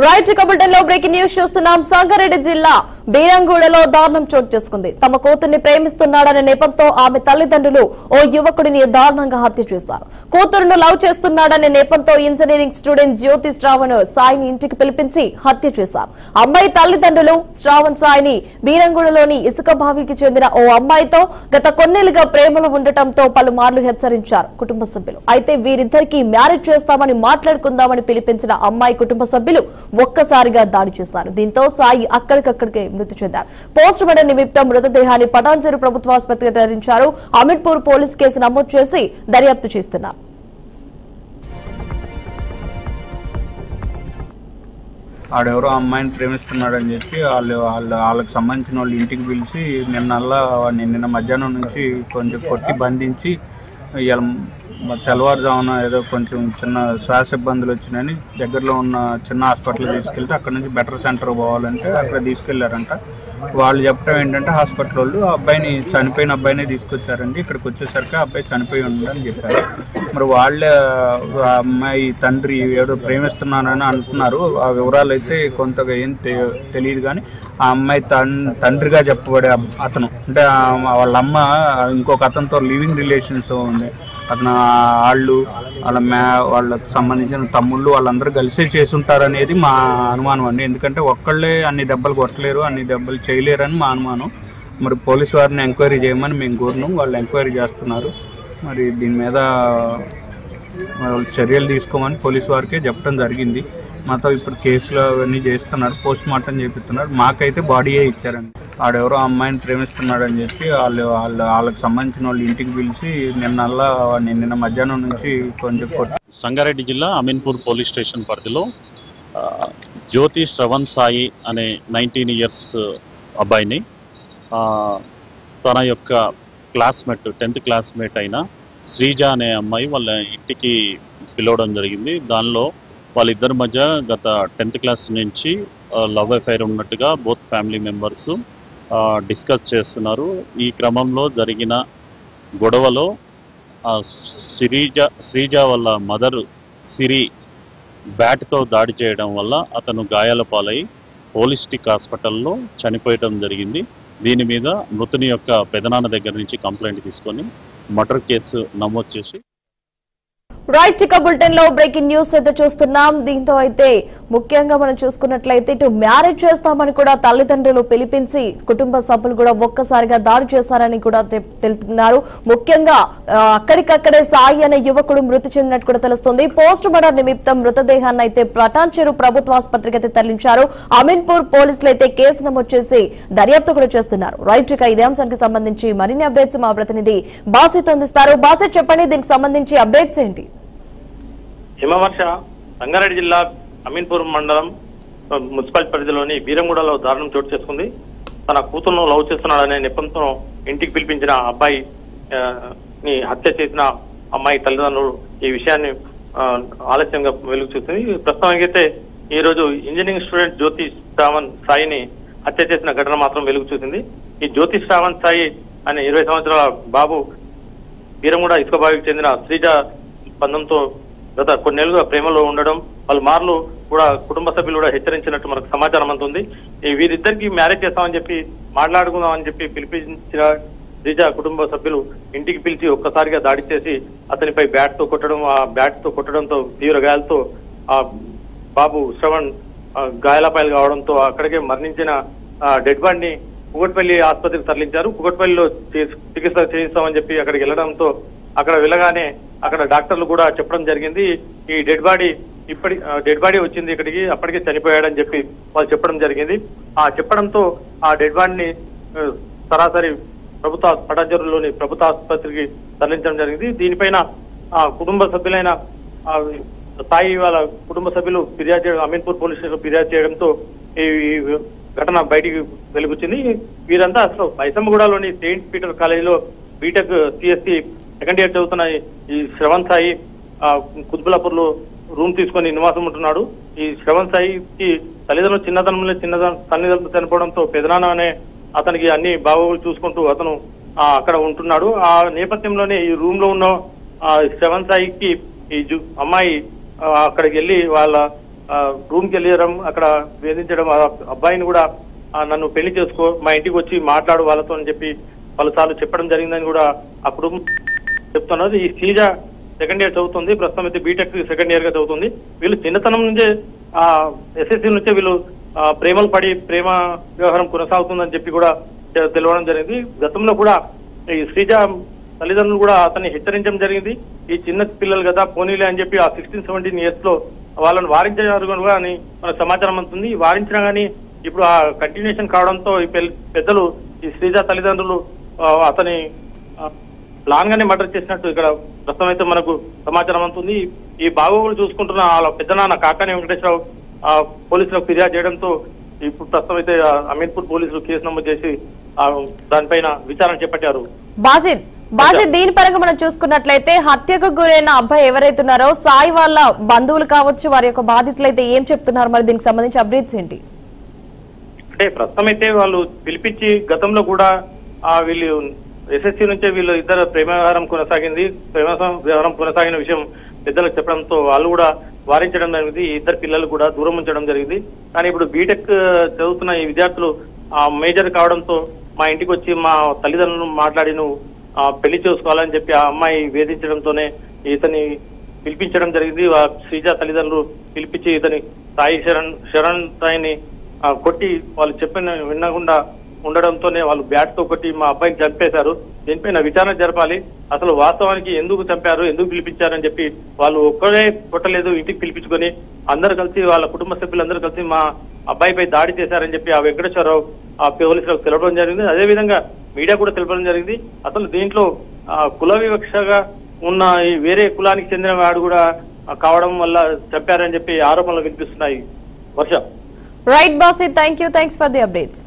Right కబుల్టన్లో breaking news చూస్తున్నాం. సంగారెడ్డి జిల్లా బీరంగూడలో దారుణం చోటు చేసుకుంది. తమ కూతుర్ని ప్రేమిస్తున్నాడనే నెపంతో ఆమె తల్లిదండ్రులు ఓ యువకుడిని దారుణంగా హత్య చేశారు. కూతురును లవ్ చేస్తున్నాడనే నెపంతో ఇంజనీరింగ్ స్టూడెంట్ జ్యోతి శ్రావణ్ సాయిని ఇంటికి పిలిపించి హత్య చేశారు. అమ్మాయి తల్లిదండ్రులు శ్రావణ్ సాయిని బీరంగూడలోని ఇసుక బావికి చెందిన ఓ అమ్మాయితో గత కొన్నేళ్లుగా ప్రేమలో ఉండటంతో పలుమార్లు హెచ్చరించారు కుటుంబ సభ్యులు. అయితే వీరిద్దరికీ మ్యారేజ్ చేస్తామని మాట్లాడుకుందామని పిలిపించిన అమ్మాయి కుటుంబ సభ్యులు ఒక్కసారిగా దాడి చేశారు. దీంతో సాయి అక్కడికక్కడికే మృతి చెందారు. పోస్ట్ మార్టం నిమిత్తం మృతదేహాన్ని పటాన్చెరు ప్రభుత్వ ఆసుపత్రికి తరలించారు. అమీన్పూర్ పోలీస్ కేసు నమోదు చేసి దర్యాప్తు చేస్తున్నారు. ఆడెవరో అమ్మాయిని ప్రేమిస్తున్నాడని చెప్పి వాళ్ళకి సంబంధించిన వాళ్ళు ఇంటికి పిలిచి నిన్న మధ్యాహ్నం నుంచి కొంచెం కొట్టి బంధించి తెల్లవారుజామున ఏదో కొంచెం చిన్న శ్వాస ఇబ్బందులు వచ్చినాయని దగ్గరలో ఉన్న చిన్న హాస్పిటల్ తీసుకెళ్తే అక్కడ నుంచి బెటర్ సెంటర్ పోవాలంటే అక్కడ తీసుకెళ్లారంట. వాళ్ళు చెప్పడం ఏంటంటే హాస్పిటల్ వాళ్ళు చనిపోయిన అబ్బాయిని తీసుకొచ్చారండి. ఇక్కడికి వచ్చేసరికి అబ్బాయి చనిపోయి ఉండని చెప్పారు. మరి వాళ్ళే అమ్మాయి తండ్రి ఏదో ప్రేమిస్తున్నానని అంటున్నారు. ఆ వివరాలు అయితే కొంతగా ఏం తెలియదు. కానీ ఆ అమ్మాయి తండ్రిగా చెప్పబడే అతను అంటే వాళ్ళ అమ్మ ఇంకొక అతనితో లివింగ్ రిలేషన్స్ ఉంది. అతను వాళ్ళకి సంబంధించిన తమ్ముళ్ళు వాళ్ళందరూ కలిసే చేసుంటారు అనేది మా అనుమానం అండి. ఎందుకంటే ఒక్కళ్ళే అన్ని దెబ్బలు కొట్టలేరు, అన్ని దెబ్బలు చేయలేరని మా అనుమానం. మరి పోలీసు వారిని ఎంక్వైరీ చేయమని మేము కోరినాం. వాళ్ళు ఎంక్వైరీ చేస్తున్నారు. మరి దీని మీద చర్యలు తీసుకోమని పోలీసు వారికే చెప్పడం జరిగింది. మాతో ఇప్పుడు కేసులు అవన్నీ చేస్తున్నారు, పోస్ట్ మార్టం చేపిస్తున్నారు. మాకైతే బాడీయే ఇచ్చారండి. ఆడెవరో అమ్మాయిని ప్రేమిస్తున్నాడని చెప్పి వాళ్ళకి సంబంధించిన వాళ్ళు ఇంటికి పిలిచి నిన్న మధ్యాహ్నం నుంచి కొంచెం సంగారెడ్డి జిల్లా అమీన్పూర్ పోలీస్ స్టేషన్ పరిధిలో జ్యోతి శ్రవణ్ సాయి అనే 19 years అబ్బాయిని తన యొక్క క్లాస్మేట్ 10th క్లాస్మేట్ అయిన శ్రీజ అనే అమ్మాయి వాళ్ళ ఇంటికి పిలవడం జరిగింది. దానిలో వాళ్ళిద్దరి మధ్య గత 10th క్లాస్ నుంచి లవ్ అఫైర్ ఉన్నట్టుగా బోత్ ఫ్యామిలీ మెంబర్స్ డిస్కస్ చేస్తున్నారు. ఈ క్రమంలో జరిగిన గొడవలో శ్రీజ వాళ్ళ మదర్ సిరి బ్యాట్తో దాడి చేయడం వల్ల అతను గాయాల పాలై హోలిస్టిక్ హాస్పిటల్లో చనిపోయడం జరిగింది. దీని మీద మృతుని యొక్క పెదనాన్న దగ్గర నుంచి కంప్లైంట్ తీసుకొని మర్డర్ కేసు నమోదు చేసి రైట్ బులెటిన్ లో బ్రేకింగ్ న్యూస్ అయితే చూస్తున్నాం. దీంతో అయితే ముఖ్యంగా మనం చూసుకున్నట్లయితే ఇటు మ్యారేజ్ చేస్తామని కూడా తల్లిదండ్రులు పిలిపించి కుటుంబ సభ్యులు కూడా ఒక్కసారిగా దాడి చేశారని కూడా తెలుపుతున్నారు. ముఖ్యంగా అక్కడికక్కడే సాయి అనే యువకుడు మృతి చెందినట్టు కూడా తెలుస్తుంది. పోస్ట్ మార్టం నిమిత్తం మృతదేహాన్ని అయితే పటాన్చెరు ప్రభుత్వ ఆసుపత్రికి అయితే తరలించారు. అమీన్పూర్ పోలీసులు అయితే కేసు నమోదు చేసి దర్యాప్తు కూడా చేస్తున్నారు. రైట్ ఇదే అంశానికి సంబంధించి మరిన్ని అప్డేట్స్ మా ప్రతినిధి బాసిత్ అందిస్తారు. బాసిత్ చెప్పండి, దీనికి సంబంధించి అప్డేట్స్ ఏంటి? హిమవర్ష సంగారెడ్డి జిల్లా అమీన్పూర్ మండలం మున్సిపల్ పరిధిలోని బీరంగూడలో దారుణం చోటు చేసుకుంది. తన కూతురును లవ్ చేస్తున్నాడనే నెపంతో ఇంటికి పిలిపించిన అబ్బాయి ని హత్య చేసిన అమ్మాయి తల్లిదండ్రులు ఈ విషయాన్ని ఆలస్యంగా వెలుగు చూస్తుంది. ప్రస్తుతానికైతే ఈ రోజు ఇంజనీరింగ్ స్టూడెంట్ జ్యోతి శ్రావణ్ సాయిని హత్య చేసిన ఘటన మాత్రం వెలుగు చూసింది. ఈ జ్యోతి శ్రావణ్ సాయి అనే 20 సంవత్సరాల బాబు బీరంగూడ ఇసుక బావికి చెందిన శ్రీజ బంధంతో గత కొన్నేళ్లుగా ప్రేమలో ఉండడం, పలుమార్లు కూడా కుటుంబ సభ్యులు కూడా హెచ్చరించినట్టు మనకు సమాచారం అందుతుంది. వీరిద్దరికి మ్యారేజ్ చేస్తామని చెప్పి మాట్లాడుకుందామని చెప్పి పిలిపించిన శ్రీజ కుటుంబ సభ్యులు ఇంటికి పిలిచి ఒక్కసారిగా దాడి చేసి అతనిపై బ్యాట్తో కొట్టడంతో తీవ్ర గాయాలతో ఆ బాబు శ్రవణ్ గాయాలపాయలు కావడంతో అక్కడికే మరణించిన డెడ్ బాడీని కుకట్పల్లి ఆసుపత్రికి తరలించారు. కుకట్పల్లిలో చికిత్స చేయిస్తామని చెప్పి అక్కడికి వెళ్లడంతో అక్కడ వెళ్ళగానే అక్కడ డాక్టర్లు కూడా చెప్పడం జరిగింది. ఈ డెడ్ బాడీ వచ్చింది ఇక్కడికి, అప్పటికే చనిపోయాడని చెప్పి వాళ్ళు చెప్పడం జరిగింది. చెప్పడంతో ఆ డెడ్ బాడీని సరాసరి పటాన్చెరులోని ప్రభుత్వ ఆసుపత్రికి తరలించడం జరిగింది. దీనిపైన కుటుంబ సభ్యులైన సాయి వాళ్ళ కుటుంబ సభ్యులు ఫిర్యాదు చేయడం, అమీన్పూర్ పోలీస్ స్టేషన్ ఫిర్యాదు చేయడంతో ఈ ఘటన బయటికి వెలుగుచ్చింది. వీరంతా అసలు మైసమ్మగూడలోని సెయింట్ పీటర్ కాలేజీలో బీటెక్ సిఎస్సి సెకండ్ ఇయర్ చదువుతున్న ఈ శ్రవణ్ సాయి కుత్బులాపూర్ లో రూమ్ తీసుకొని నివాసం ఉంటున్నాడు. ఈ శ్రవణ్ సాయికి తల్లిదండ్రులు తల్లిదండ్రులు చనిపోవడంతో పెదనాన్న అనే అతనికి అన్ని బాగోగులు చూసుకుంటూ అతను అక్కడ ఉంటున్నాడు. ఆ నేపథ్యంలోనే ఈ రూమ్ లో ఉన్న శ్రవణ్ సాయికి ఈ అమ్మాయి అక్కడికి వెళ్ళి వాళ్ళ రూమ్కి వెళ్ళడం, అక్కడ వేధించడం, అబ్బాయిని కూడా నన్ను పెళ్లి చేసుకో, మా ఇంటికి వచ్చి మాట్లాడు వాళ్ళతో అని చెప్పి పలుసార్లు చెప్పడం జరిగిందని కూడా ఆ కుటుంబం చెప్తున్నారు. ఈ శ్రీజ సెకండ్ ఇయర్ చదువుతుంది, ప్రస్తుతం అయితే బీటెక్ సెకండ్ ఇయర్ గా చదువుతుంది. వీళ్ళు చిన్నతనం నుంచే ఎస్ఎస్సీ నుంచే వీళ్ళు ప్రేమలు పడి ప్రేమ వ్యవహారం కొనసాగుతుందని చెప్పి కూడా తెలవడం జరిగింది. గతంలో కూడా ఈ శ్రీజ తల్లిదండ్రులు కూడా అతన్ని హెచ్చరించడం జరిగింది. ఈ చిన్న పిల్లలు కదా పోనీలే అని చెప్పి ఆ 16-17 years లో వాళ్ళని వారించారు అని మనకు సమాచారం అందుతుంది. వారించినా కానీ ఇప్పుడు ఆ కంటిన్యూషన్ కావడంతో ఈ పెద్దలు ఈ శ్రీజ తల్లిదండ్రులు అతని ప్లాన్ గానే మర్డర్ చేసినట్టు ఇక్కడ ప్రస్తుతం అయితే మనకు సమాచారం అందుతుంది. ఈ బాగోగులు చూసుకుంటున్న వాళ్ళ పెద్దనాన్న కాకాని వెంకటేశ్వరరావు పోలీసులకు ఫిర్యాదు చేయడంతో ఇప్పుడు ప్రస్తుతం అయితే అమీన్పూర్ పోలీసులు కేసు నమోదు చేసి దానిపైన విచారణ చేపట్టారు. బాజిద్ దీని పరంగా మనం చూసుకున్నట్లయితే హత్యకు గురైన అబ్బాయి ఎవరైతున్నారో సాయి వాళ్ళ బంధువులు కావచ్చు, వారి యొక్క బాధితులు అయితే ఏం చెప్తున్నారు, మరి దీనికి సంబంధించి అప్డేట్స్ ఏంటి? అంటే ప్రస్తుతం అయితే వాళ్ళు పిలిపించి గతంలో కూడా వీళ్ళు ఎస్ఎస్సీ నుంచే వీళ్ళు ఇద్దరు ప్రేమ వ్యవహారం కొనసాగింది. ప్రేమ వ్యవహారం కొనసాగిన విషయం పెద్దలకు చెప్పడంతో వాళ్ళు కూడా వారించడం జరిగింది. ఈ ఇద్దరు పిల్లలు కూడా దూరం ఉంచడం జరిగింది. కానీ ఇప్పుడు బీటెక్ చదువుతున్న ఈ విద్యార్థులు మేజర్ కావడంతో మా ఇంటికి వచ్చి మా తల్లిదండ్రులను మాట్లాడి నువ్వు పెళ్లి చేసుకోవాలని చెప్పి ఆ అమ్మాయి వేధించడంతోనే ఇతని పిలిపించడం జరిగింది. శ్రీజ తల్లిదండ్రులు పిలిపించి ఇతని సాయి శరణ్ సాయిని కొట్టి వాళ్ళు చెప్పిన వినకుండా ఉండడంతోనే వాళ్ళు బ్యాట్ తో కొట్టి మా అబ్బాయిని చంపేశారు. దీనిపైన విచారణ జరపాలి. అసలు వాస్తవానికి ఎందుకు చంపారు, ఎందుకు పిలిపించారు అని చెప్పి వాళ్ళు ఒక్కడే కొట్టలేదు, ఇంటికి పిలిపించుకొని అందరు కలిసి వాళ్ళ కుటుంబ సభ్యులందరూ కలిసి మా అబ్బాయిపై దాడి చేశారని చెప్పి ఆ వెంకటేశ్వరరావు ఆ పోలీసులకు తెలపడం జరిగింది. అదేవిధంగా మీడియా కూడా తెలపడం జరిగింది. అసలు దీంట్లో కుల వివక్షగా ఉన్న ఈ వేరే కులానికి చెందిన వాడు కూడా కావడం వల్ల చంపారని చెప్పి ఆరోపణలు వినిపిస్తున్నాయి. Varsha right Basit, thanks for the updates.